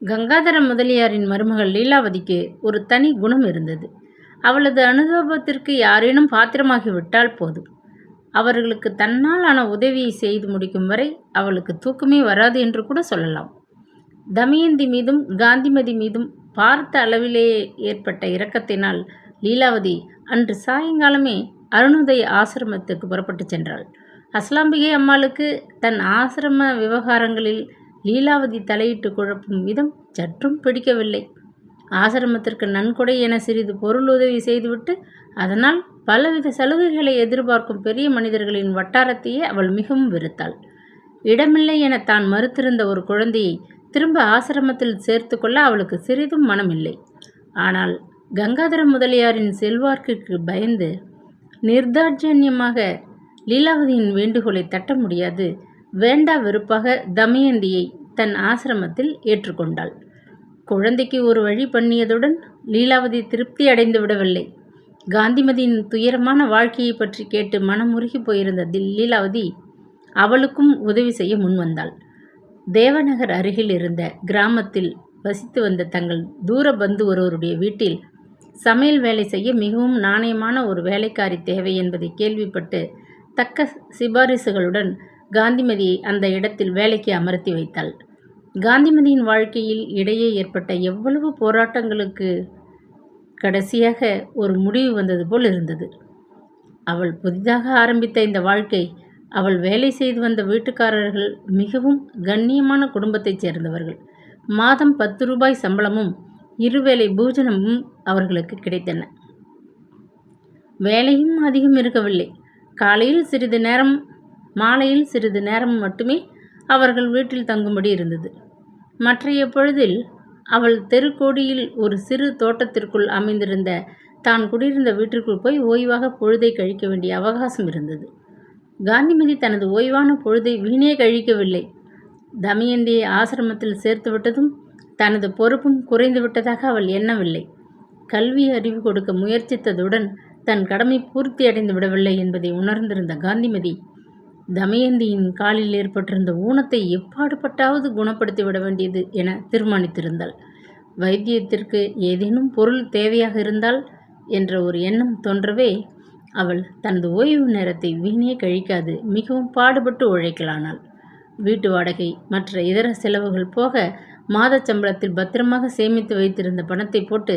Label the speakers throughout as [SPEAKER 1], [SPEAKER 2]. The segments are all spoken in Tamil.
[SPEAKER 1] கங்காதர முதலியாரின் மருமகள் லீலாவதிக்கு ஒரு தனி குணம் இருந்தது. அவளது அனுதாபத்திற்கு யாரேனும் பாத்திரமாகி விட்டால் போதும், அவர்களுக்கு தன்னால் ஆன உதவியை செய்து முடிக்கும் வரை அவளுக்கு தூக்கமே வராது என்று கூட சொல்லலாம். தமயந்தி மீதும் காந்திமதி மீதும் பார்த்த அளவிலேயே ஏற்பட்ட இரக்கத்தினால் லீலாவதி அன்று சாயங்காலமே அருணோதய ஆசிரமத்துக்கு புறப்பட்டு சென்றாள். அஸ்லாம்பிகை அம்மாளுக்கு தன் ஆசிரம விவகாரங்களில் லீலாவதி தலையிட்டு குழப்பும் விதம் சற்றும் பிடிக்கவில்லை. ஆசிரமத்திற்கு நன்கொடை என சிறிது பொருள் உதவி செய்துவிட்டு அதனால் பலவித சலுகைகளை எதிர்பார்க்கும் பெரிய மனிதர்களின் வட்டாரத்தையே அவள் மிகவும் வெறுத்தாள். இடமில்லை என தான் மறுத்திருந்த ஒரு குழந்தையை திரும்ப ஆசிரமத்தில் சேர்த்து கொள்ள அவளுக்கு சிறிதும் மனமில்லை. ஆனால் கங்காதர முதலியாரின் செல்வாக்கிற்கு பயந்து நிர்தாட்சண்யமாக லீலாவதியின் வேண்டுகோளை தட்ட முடியாது வேண்டா வெறுப்பாக தமயந்தியை தன் ஆசிரமத்தில் ஏற்றுக்கொண்டாள். குழந்தைக்கு ஒரு வழி பண்ணியதுடன் லீலாவதி திருப்தி அடைந்து விடவில்லை. காந்திமதியின் துயரமான வாழ்க்கையை பற்றி கேட்டு மனமுருகி போயிருந்த லீலாவதி அவளுக்கும் உதவி செய்ய முன்வந்தாள். தேவநகர் அருகில் இருந்த கிராமத்தில் வசித்து வந்த தங்கள் தூர பந்து ஒருவருடைய வீட்டில் சமையல் வேலை செய்ய மிகவும் நாணயமான ஒரு வேலைக்காரி தேவை என்பதை கேள்விப்பட்டு தக்க சிபாரிசுகளுடன் காந்திமதியை அந்த இடத்தில் வேலைக்கு அமர்த்தி வைத்தாள். காந்திமதியின் வாழ்க்கையில் இடையே ஏற்பட்ட எவ்வளவு போராட்டங்களுக்கு கடைசியாக ஒரு முடிவு வந்தது போல் இருந்தது. அவள் புதிதாக ஆரம்பித்த இந்த வாழ்க்கை, அவள் வேலை செய்து வந்த வீட்டுக்காரர்கள் மிகவும் கண்ணியமான குடும்பத்தைச் சேர்ந்தவர்கள். மாதம் 10 ரூபாய் சம்பளமும் இருவேளை பூஜனமும் அவர்களுக்கு கிடைத்தன. வேலையும் அதிகம் இருக்கவில்லை. காலையில் சிறிது நேரம், மாலையில் சிறிது நேரம் மட்டுமே அவர்கள் வீட்டில் தங்கும்படி இருந்தது. மற்றைய பொழுதில் அவள் தெருக்கோடியில் ஒரு சிறு தோட்டத்திற்குள் அமைந்திருந்த தான் குடியிருந்த வீட்டிற்குள் போய் ஓய்வாக பொழுதை கழிக்க வேண்டிய அவகாசம் இருந்தது. காந்திமதி தனது ஓய்வான பொழுதை வீணே கழிக்கவில்லை. தமயந்தியை ஆசிரமத்தில் சேர்த்துவிட்டதும் தனது பொறுப்பும் குறைந்து விட்டதாக அவள் எண்ணவில்லை. கல்வி அறிவு கொடுக்க முயற்சித்ததுடன் தன் கடமை பூர்த்தி அடைந்து விடவில்லை என்பதை உணர்ந்திருந்த காந்திமதி தமயந்தியின் காலில் ஏற்பட்டிருந்த ஊனத்தை எப்பாடுபட்டாவது குணப்படுத்தி விட வேண்டியது என தீர்மானித்திருந்தாள். வைத்தியத்திற்கு ஏதேனும் பொருள் தேவையாக இருந்தால் என்ற ஒரு எண்ணம் தோன்றவே அவள் தனது ஓய்வு நேரத்தை வீணே கழிக்காது மிகவும் பாடுபட்டு உழைக்கலானாள். வீட்டு வாடகை மற்ற இதர செலவுகள் போக மாத சம்பளத்தில் பத்திரமாக சேமித்து வைத்திருந்த பணத்தை போட்டு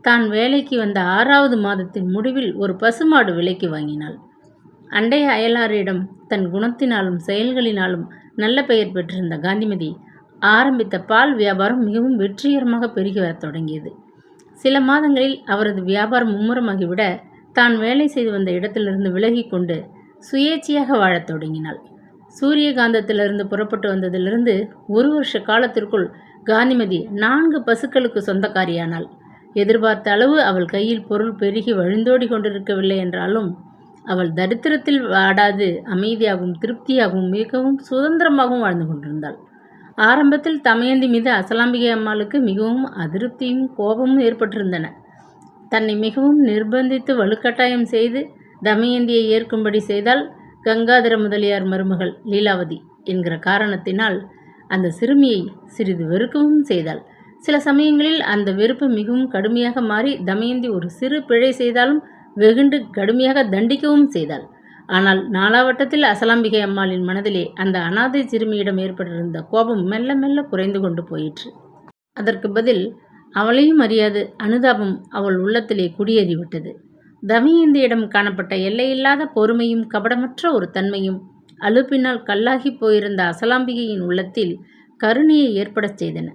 [SPEAKER 1] தான் வேலைக்கு வந்த 6வது மாதத்தின் முடிவில் ஒரு பசுமாடு விலைக்கு வாங்கினாள். அண்டைய அயலாரிடம் தன் குணத்தினாலும் செயல்களினாலும் நல்ல பெயர் பெற்றிருந்த காந்திமதி ஆரம்பித்த பால் வியாபாரம் மிகவும் வெற்றிகரமாக பெருகி வரத் தொடங்கியது. சில மாதங்களில் அவரது வியாபாரம் மும்முரமாகிவிட தான் வேலை செய்து வந்த இடத்திலிருந்து விலகி கொண்டு சுயேட்சையாக வாழத் தொடங்கினாள். சூரியகாந்தத்திலிருந்து புறப்பட்டு வந்ததிலிருந்து 1 வருஷ காலத்திற்குள் காந்திமதி 4 பசுக்களுக்கு சொந்தக்காரியானாள். எதிர்பார்த்த அளவு அவள் கையில் பொருள் பெருகி வழிந்தோடி கொண்டிருக்கவில்லை என்றாலும் அவள் தரித்திரத்தில் வாடாது அமைதியாகவும் திருப்தியாகவும் மிகவும் சுதந்திரமாகவும் வாழ்ந்து கொண்டிருந்தாள். ஆரம்பத்தில் தமயந்தி மீது அசலாம்பிகை அம்மாளுக்கு மிகவும் அதிருப்தியும் கோபமும் ஏற்பட்டிருந்தன. தன்னை மிகவும் நிர்பந்தித்து வலுக்கட்டாயம் செய்து தமயந்தியை ஏற்கும்படி செய்தால் கங்காதர முதலியார் மருமகள் லீலாவதி என்கிற காரணத்தினால் அந்த சிறுமியை சிறிது வெறுக்கவும் செய்தாள். சில சமயங்களில் அந்த வெறுப்பு மிகவும் கடுமையாக மாறி தமயந்தி ஒரு சிறு பிழை செய்தாலும் வெகுண்டு கடுமையாக தண்டிக்கவும் செய்தாள். ஆனால் நாளாவட்டத்தில் அசலாம்பிகை அம்மாளின் மனதிலே அந்த அனாதை சிறுமியிடம் ஏற்பட்டிருந்த கோபம் மெல்ல மெல்ல குறைந்து கொண்டு போயிற்று. அதற்கு பதில் அவளையும் அறியாது அனுதாபம் அவள் உள்ளத்திலே குடியேறிவிட்டது. தமயந்தியிடம் காணப்பட்ட எல்லையில்லாத பொறுமையும் கபடமற்ற ஒரு தன்மையும் அலுப்பினால் கல்லாகி போயிருந்த அசலாம்பிகையின் உள்ளத்தில் கருணையை ஏற்படச் செய்தன.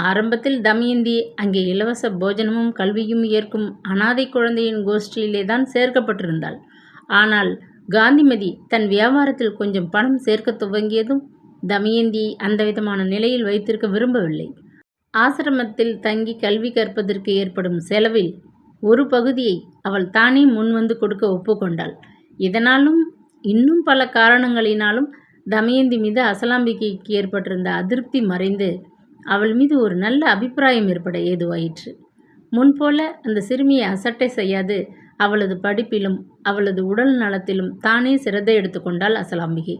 [SPEAKER 1] ஆரம்பத்தில் தமயந்தி அங்கே இலவச போஜனமும் கல்வியும் ஏற்கும் அனாதை குழந்தையின் கோஷ்டியிலே தான் சேர்க்கப்பட்டிருந்தாள். ஆனால் காந்திமதி தன் வியாபாரத்தில் கொஞ்சம் பணம் சேர்க்க துவங்கியதும் தமயந்தியை அந்த விதமான நிலையில் வைத்திருக்க விரும்பவில்லை. ஆசிரமத்தில் தங்கி கல்வி கற்பதற்கு ஏற்படும் செலவில் ஒரு பகுதியை அவள் தானே முன்வந்து கொடுக்க ஒப்புக்கொண்டாள். இதனாலும் இன்னும் பல காரணங்களினாலும் தமயந்தி மீது அசலாம்பிகைக்கு ஏற்பட்டிருந்த அதிருப்தி மறைந்து அவள் மீது ஒரு நல்ல அபிப்பிராயம் ஏற்பட ஏதுவாயிற்று. முன்போல அந்த சிறுமியை அசட்டை செய்யாது அவளது படிப்பிலும் அவளது உடல் நலத்திலும் தானே சிரத்தை எடுத்துக்கொண்டாள் அசலாம்பிகை.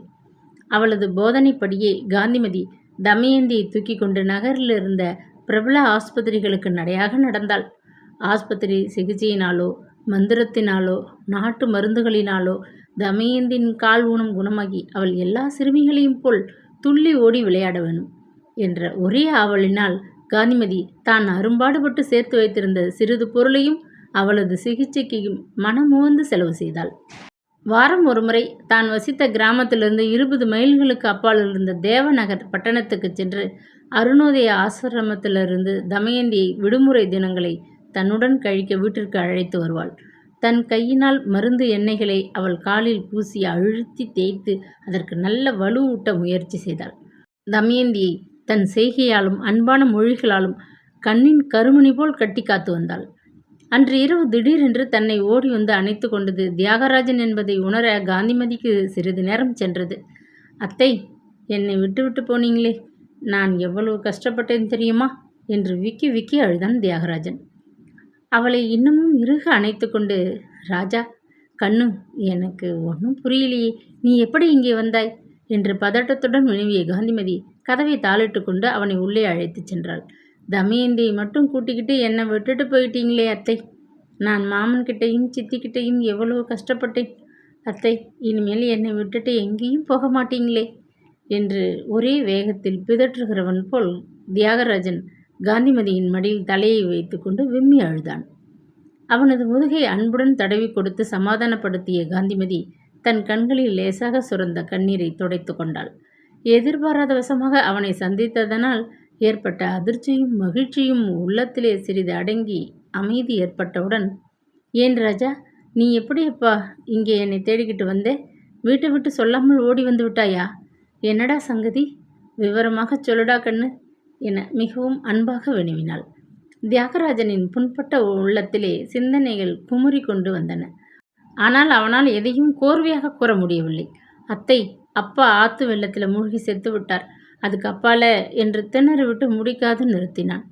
[SPEAKER 1] அவளது போதனைப்படியே காந்திமதி தமயந்தியை தூக்கி கொண்டு நகரில் இருந்த பிரபல ஆஸ்பத்திரிகளுக்கு நடையாக நடந்தாள். ஆஸ்பத்திரி சிகிச்சையினாலோ மந்திரத்தினாலோ நாட்டு மருந்துகளினாலோ தமயந்தின் கால் ஊனம் குணமாகி அவள் எல்லா சிறுமிகளையும் போல் துள்ளி ஓடி விளையாட வேணும் என்ற ஒரே ஆவலினால் காந்திமதி தான் அரும்பாடுபட்டு சேர்த்து வைத்திருந்த சிறிது பொருளையும் அவளது சிகிச்சைக்கு மனமுவந்து செலவு செய்தாள். வாரம் ஒருமுறை தான் வசித்த கிராமத்திலிருந்து 20 மைல்களுக்கு அப்பால் இருந்த தேவநகர் பட்டணத்துக்கு சென்று அருணோதய ஆசிரமத்திலிருந்து தமயந்தியை விடுமுறை தினங்களை தன்னுடன் கழிக்க வீட்டிற்கு அழைத்து வருவாள். தன் கையினால் மருந்து எண்ணெய்களை அவள் காலில் பூசி அழுத்தி தேய்த்து அதற்கு நல்ல வலுவூட்ட முயற்சி செய்தாள். தமயந்தியை தன் செய்கையாலும் அன்பான மொழிகளாலும் கண்ணின் கருமணி போல் கட்டி காத்து வந்தாள். அன்று இரவு திடீரென்று தன்னை ஓடி வந்து அணைத்து கொண்டது தியாகராஜன் என்பதை உணர காந்திமதிக்கு சிறிது நேரம் சென்றது. அத்தை, என்னை விட்டு போனீங்களே, நான் எவ்வளவு கஷ்டப்பட்டேன் தெரியுமா என்று விக்கி விக்கி அழுதான் தியாகராஜன். அவளை இன்னமும் இறுக அணைத்து கொண்டு, ராஜா கண்ணு, எனக்கு ஒன்றும் புரியலையே, நீ எப்படி இங்கே வந்தாய் என்று பதட்டத்துடன் வினவிய காந்திமதி கதவை தாளிட்டு கொண்டு அவனை உள்ளே அழைத்துச் சென்றாள். தமயந்தியை மட்டும் கூட்டிக்கிட்டு என்னை விட்டுட்டு போயிட்டீங்களே அத்தை, நான் மாமன்கிட்டையும் சித்திக்கிட்டையும் எவ்வளவு கஷ்டப்பட்டேன் அத்தை, இனிமேல் என்னை விட்டுட்டு எங்கேயும் போக மாட்டீங்களே என்று ஒரே வேகத்தில் பிதற்றுகிறவன் போல் தியாகராஜன் காந்திமதியின் மடியில் தலையை வைத்து கொண்டு விம்மி அழுதான். அவனது முதுகை அன்புடன் தடவி கொடுத்து சமாதானப்படுத்திய காந்திமதி தன் கண்களில் லேசாக சுரந்த கண்ணீரை துடைத்து கொண்டாள். எதிர்பாராத வசமாக அவனை சந்தித்ததனால் ஏற்பட்ட அதிர்ச்சியும் மகிழ்ச்சியும் உள்ளத்திலே சிறிது அடங்கி அமைதி ஏற்பட்டவுடன், ஏன் ராஜா, நீ எப்படி அப்பா இங்கே என்னை தேடிக்கிட்டு வந்தே? வீட்டை விட்டு சொல்லாமல் ஓடி வந்து விட்டாயா? என்னடா சங்கதி, விவரமாக சொல்லுடா கண்ணு என மிகவும் அன்பாக வினவினாள். தியாகராஜனின் புண்பட்ட உள்ளத்திலே சிந்தனைகள் குமுறி கொண்டு வந்தன. ஆனால் அவனால் எதையும் கோர்வையாக கூற முடியவில்லை. அத்தை, அப்பா ஆத்து வெள்ளத்தில் மூழ்கி செத்து விட்டார், அதுக்கு அப்பால என்று திணறி விட்டு முடிக்காது நிறுத்தினான்.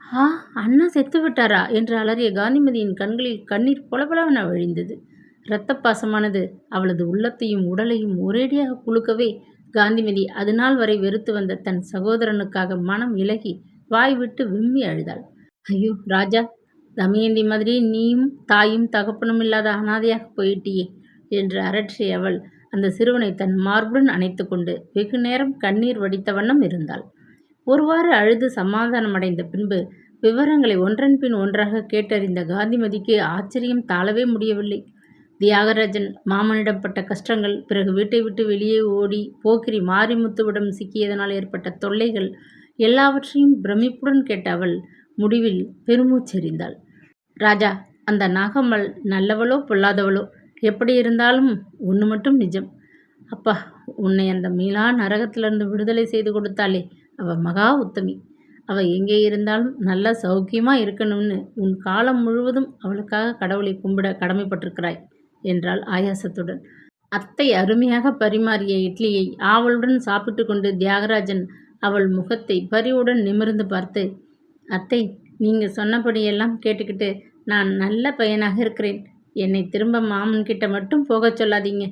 [SPEAKER 1] ஆ, அண்ணா செத்து விட்டாரா என்று அலறிய காந்திமதியின் கண்களில் கண்ணீர் பொலபொலவென வழிந்தது. இரத்த பாசமானது அவளது உள்ளத்தையும் உடலையும் ஒரேடியாக குலுக்கவே காந்திமதி அதுநாள் வரை வெறுத்து வந்த தன் சகோதரனுக்காக மனம் இலகி வாய் விட்டு விம்மி அழுதாள். ஐயோ ராஜா, தமயந்தி மாதிரி நீயும் தாயும் தகப்பனும் இல்லாத அனாதையாக போயிட்டியே என்று அரற்றிய அவள் அந்த சிறுவனை தன் மார்புடன் அணைத்து கொண்டு வெகு நேரம் கண்ணீர் வடித்த வண்ணம் இருந்தாள். ஒருவாறு அழுது சமாதானமடைந்த பின்பு விவரங்களை ஒன்றன் பின் ஒன்றாக கேட்டறிந்த காந்திமதிக்கு ஆச்சரியம் தாழவே முடியவில்லை. தியாகராஜன் மாமனிடம் பட்ட கஷ்டங்கள், பிறகு வீட்டை விட்டு வெளியே ஓடி போக்கிரி மாரிமுத்துவிடம் சிக்கியதனால் ஏற்பட்ட தொல்லைகள் எல்லாவற்றையும் பிரமிப்புடன் கேட்ட அவள் முடிவில் பெருமூச்செறிந்தாள். ராஜா, அந்த நாகம்மாள் நல்லவளோ பொல்லாதவளோ எப்படி இருந்தாலும் ஒன்று மட்டும் நிஜம். அப்பா, உன்னை அந்த மீளா நரகத்திலிருந்து விடுதலை செய்து கொடுத்தாலே அவ மகா உத்தமி. அவள் எங்கே இருந்தாலும் நல்லா சௌக்கியமாக இருக்கணும்னு உன் காலம் முழுவதும் அவளுக்காக கடவுளை கும்பிட கடமைப்பட்டிருக்கிறாய் என்றாள் ஆயாசத்துடன். அத்தை அருமையாக பரிமாறிய இட்லியை ஆவலுடன் சாப்பிட்டு கொண்டு தியாகராஜன் அவள் முகத்தை பரிவுடன் நிமிர்ந்து பார்த்து, அத்தை, நீங்கள் சொன்னபடியெல்லாம் கேட்டுக்கிட்டு நான் நல்ல பையனாக இருக்கிறேன். என்னை திரும்ப மாமன்கிட்ட மட்டும் போகச் சொல்லாதீங்க,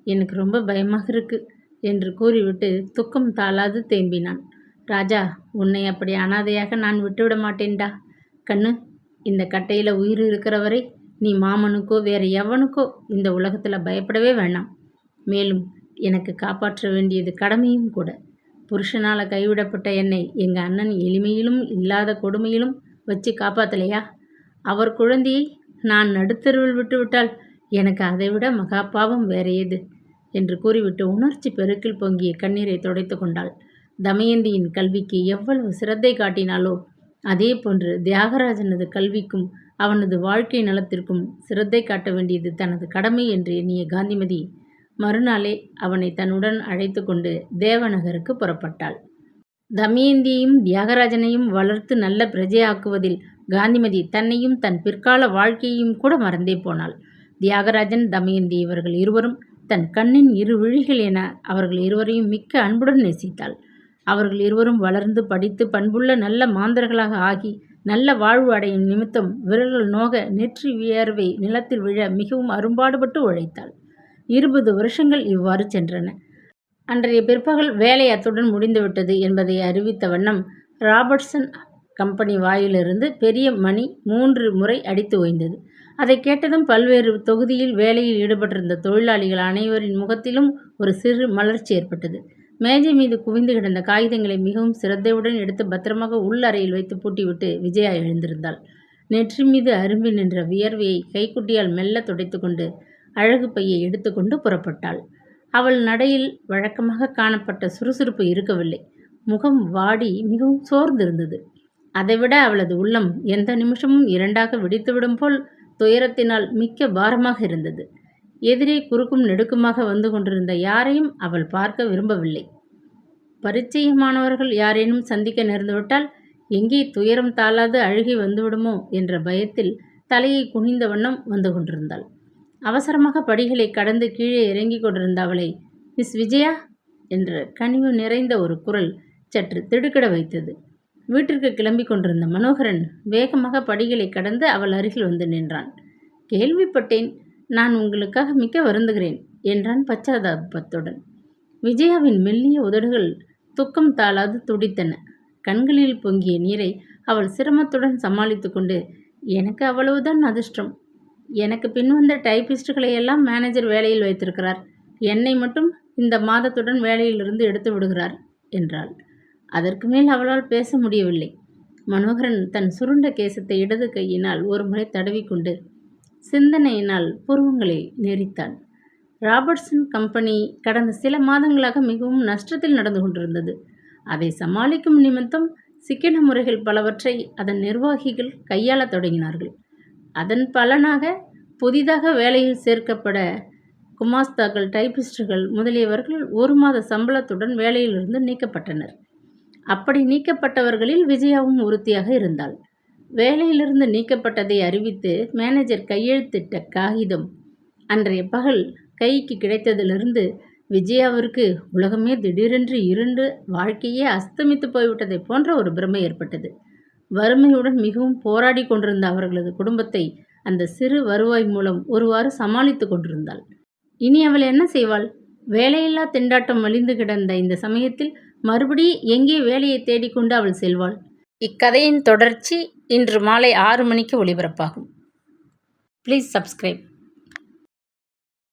[SPEAKER 1] எனக்கு ரொம்ப பயமாக இருக்கு என்று கூறிவிட்டு துக்கம் தாளாது தேம்பினான். ராஜா, உன்னை அப்படி அனாதையாக நான் விட்டுவிட மாட்டேன்டா கண்ணு. இந்த கட்டையில் உயிர் இருக்கிறவரை நீ மாமனுக்கோ வேறு எவனுக்கோ இந்த உலகத்தில் பயப்படவே வேண்டாம். மேலும் எனக்கு காப்பாற்ற வேண்டியது கடமையும் கூட. புருஷனால் கைவிடப்பட்ட என்னை எங்கள் அண்ணன் எளிமையிலும் இல்லாத கொடுமையிலும் வச்சு காப்பாற்றலையா? அவர் குழந்தையை நான் நடுத்தருவில் விட்டுவிட்டால் எனக்கு அதைவிட மகாபாவம் வேற ஏது என்று கூறிவிட்டு உணர்ச்சி பெருக்கில் பொங்கிய கண்ணீரை துடைத்து கொண்டாள். தமயந்தியின் கல்விக்கு எவ்வளவு சிரத்தை காட்டினாலோ அதே போன்று தியாகராஜனது கல்விக்கும் அவனது வாழ்க்கை நலத்திற்கும் சிரத்தை காட்ட வேண்டியது தனது கடமை என்று எண்ணிய காந்திமதி மறுநாளே அவனை தன்னுடன் அழைத்து கொண்டு தேவநகருக்கு புறப்பட்டாள். தமயந்தியையும் தியாகராஜனையும் வளர்த்து நல்ல பிரஜையாக்குவதில் காந்திமதி தன்னையும் தன் பிற்கால வாழ்க்கையையும் கூட மறந்தே போனாள். தியாகராஜன், தமயந்தி இவர்கள் இருவரும் தன் கண்ணின் இரு விழிகள் என அவர்கள் இருவரையும் மிக்க அன்புடன் நேசித்தாள். அவர்கள் இருவரும் வளர்ந்து படித்து பண்புள்ள நல்ல மாந்தர்களாக ஆகி நல்ல வாழ்வு அடையும் நிமித்தம் விரல்கள் நோக நெற்றி வியர்வை நிலத்தில் விழ மிகவும் அரும்பாடுபட்டு உழைத்தாள். 20 வருஷங்கள் இவ்வாறு சென்றன. அன்றைய பிற்பகல் வேலை அத்துடன் முடிந்துவிட்டது என்பதை அறிவித்த வண்ணம் ராபர்ட்சன் கம்பெனி வாயிலிருந்து பெரிய மணி 3 முறை அடித்து ஓய்ந்தது. அதை கேட்டதும் பல்வேறு தொகுதியில் வேலையில் ஈடுபட்டிருந்த தொழிலாளிகள் அனைவரின் முகத்திலும் ஒரு சிறு மலர்ச்சி ஏற்பட்டது. மேஜை மீது குவிந்து கிடந்த காகிதங்களை மிகவும் சிரத்தையுடன் எடுத்து பத்திரமாக உள் அறையில் வைத்து பூட்டிவிட்டு விஜயா எழுந்திருந்தாள். நெற்றி மீது அரும்பி நின்ற வியர்வையை கைக்குட்டியால் மெல்ல துடைத்து கொண்டு அழகு பையை எடுத்துக்கொண்டு புறப்பட்டாள். அவள் நடையில் வழக்கமாக காணப்பட்ட சுறுசுறுப்பு இருக்கவில்லை. முகம் வாடி மிகவும் சோர்ந்திருந்தது. அதைவிட அவளது உள்ளம் எந்த நிமிஷமும் இரண்டாக வெடித்துவிடும் போல் துயரத்தினால் மிக்க பாரமாக இருந்தது. எதிரே குறுக்கும் நெடுக்குமாக வந்து கொண்டிருந்த யாரையும் அவள் பார்க்க விரும்பவில்லை. பரிச்சயமானவர்கள் யாரேனும் சந்திக்க நேர்ந்துவிட்டால் எங்கே துயரம் தாளாது அழுகி வந்துவிடுமோ என்ற பயத்தில் தலையை குனிந்த வண்ணம் வந்து கொண்டிருந்தாள். அவசரமாக படிகளை கடந்து கீழே இறங்கி கொண்டிருந்த அவளை மிஸ் விஜயா என்ற கனிவு நிறைந்த ஒரு குரல் சற்று திடுக்கிட வைத்தது. வீட்டிற்கு கிளம்பி கொண்டிருந்த மனோகரன் வேகமாக படிகளை கடந்து அவள் அருகில் வந்து நின்றான். கேள்விப்பட்டேன். நான் உங்களுக்காக மிக்க வருந்துகிறேன் என்றான் பச்சாதாபத்துடன். விஜயாவின் மெல்லிய உதடுகள் துக்கம் தாளாது துடித்தன. கண்களில் பொங்கிய நீரை அவள் சிரமத்துடன் சமாளித்து கொண்டு, எனக்கு அவ்வளவுதான் அதிர்ஷ்டம். எனக்கு பின்வந்த டைபிஸ்டுகளை எல்லாம் மேனேஜர் வேலையில் வைத்திருக்கிறார். என்னை மட்டும் இந்த மாதத்துடன் வேலையிலிருந்து எடுத்து விடுகிறார் என்றாள். அதற்கு மேல் அவளால் பேச முடியவில்லை. மனோகரன் தன் சுருண்ட கேசத்தை இடது கையினால் ஒரு முறை தடவிக்கொண்டு சிந்தனையினால் புருவங்களை நெறித்தான். ராபர்ட்சன் கம்பெனி கடந்த சில மாதங்களாக மிகவும் நஷ்டத்தில் நடந்து கொண்டிருந்தது. அதை சமாளிக்கும் நிமித்தம் சிக்கன முறைகள் பலவற்றை அதன் நிர்வாகிகள் கையாளத் தொடங்கினார்கள். அதன் பலனாக புதிதாக வேலையில் சேர்க்கப்பட குமாஸ்தாக்கள், டைபிஸ்டுகள் முதலியவர்கள் 1 மாத சம்பளத்துடன் வேலையிலிருந்து நீக்கப்பட்டனர். அப்படி நீக்கப்பட்டவர்களில் விஜயாவும் ஒருத்தியாக இருந்தாள். வேலையிலிருந்து நீக்கப்பட்டதை அறிவித்து மேனேஜர் கையெழுத்திட்ட காகிதம் அன்றைய பகல் கைக்கு கிடைத்ததிலிருந்து விஜயாவிற்கு உலகமே திடீரென்று இருண்டு வாழ்க்கையே அஸ்தமித்து போய்விட்டதை போன்ற ஒரு பிரமை ஏற்பட்டது. வறுமையுடன் மிகவும் போராடி கொண்டிருந்த அவர்களது குடும்பத்தை அந்த சிறு வருவாய் மூலம் ஒருவாறு சமாளித்து கொண்டிருந்தாள். இனி அவள் என்ன செய்வாள்? வேலையில்லா திண்டாட்டம் மலிந்து கிடந்த இந்த சமயத்தில் மறுபடி எங்கே வேலையை தேடிக்கொண்டு அவள் செல்வாள்? இக்கதையின் தொடர்ச்சி இன்று மாலை 6 மணிக்கு ஒளிபரப்பாகும். Please subscribe.